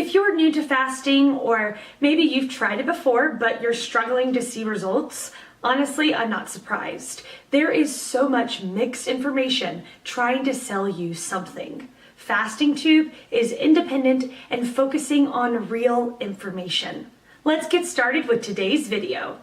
If you're new to fasting, or maybe you've tried it before but you're struggling to see results, honestly, I'm not surprised. There is so much mixed information trying to sell you something. Fasting Tube is independent and focusing on real information. Let's get started with today's video.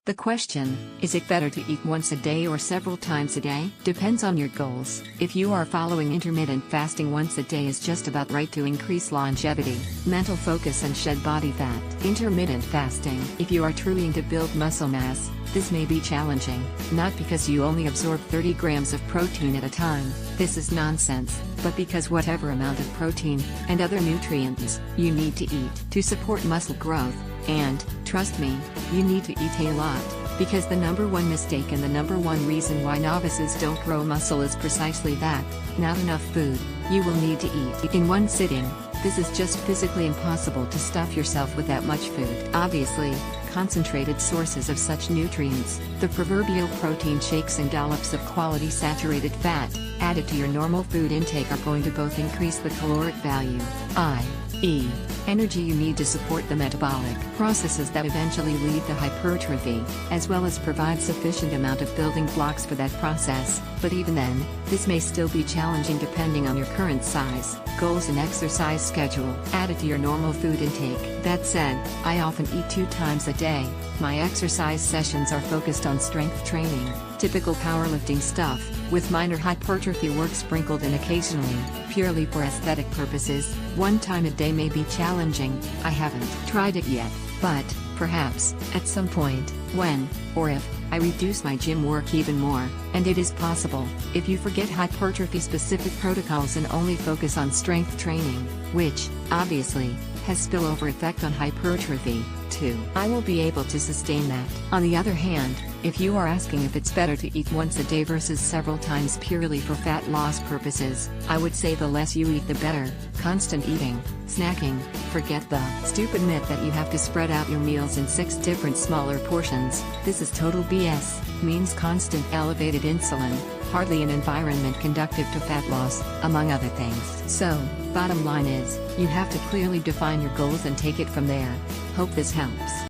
The question, is it better to eat once a day or several times a day? Depends on your goals. If you are following intermittent fasting, once a day is just about right to increase longevity, mental focus and shed body fat. Intermittent fasting. If you are trying to build muscle mass, this may be challenging, not because you only absorb 30 grams of protein at a time, this is nonsense, but because whatever amount of protein and other nutrients you need to eat to support muscle growth. And, trust me, you need to eat a lot, because the number one mistake and the number one reason why novices don't grow muscle is precisely that: not enough food. You will need to eat in one sitting. This is just physically impossible to stuff yourself with that much food. Obviously, concentrated sources of such nutrients, the proverbial protein shakes and dollops of quality saturated fat, added to your normal food intake, are going to both increase the caloric value, i.e., energy you need to support the metabolic processes that eventually lead to hypertrophy, as well as provide sufficient amount of building blocks for that process. But even then, this may still be challenging depending on your current size, goals and exercise schedule, added to your normal food intake. That said, I often eat 2 times a day. My exercise sessions are focused on strength training, typical powerlifting stuff, with minor hypertrophy work sprinkled in occasionally, purely for aesthetic purposes. 1 time a day may be challenging. I haven't tried it yet, but perhaps at some point, when, or if, I reduce my gym work even more, and it is possible, if you forget hypertrophy-specific protocols and only focus on strength training, which, obviously, has spillover effect on hypertrophy, too. I will be able to sustain that. On the other hand, if you are asking if it's better to eat once a day versus several times purely for fat loss purposes, I would say the less you eat the better. Constant eating, snacking, forget the stupid myth that you have to spread out your meals in 6 different smaller portions. This is total BS, means constant elevated insulin, hardly an environment conducive to fat loss, among other things. So, bottom line is, you have to clearly define your goals and take it from there. Hope this helps.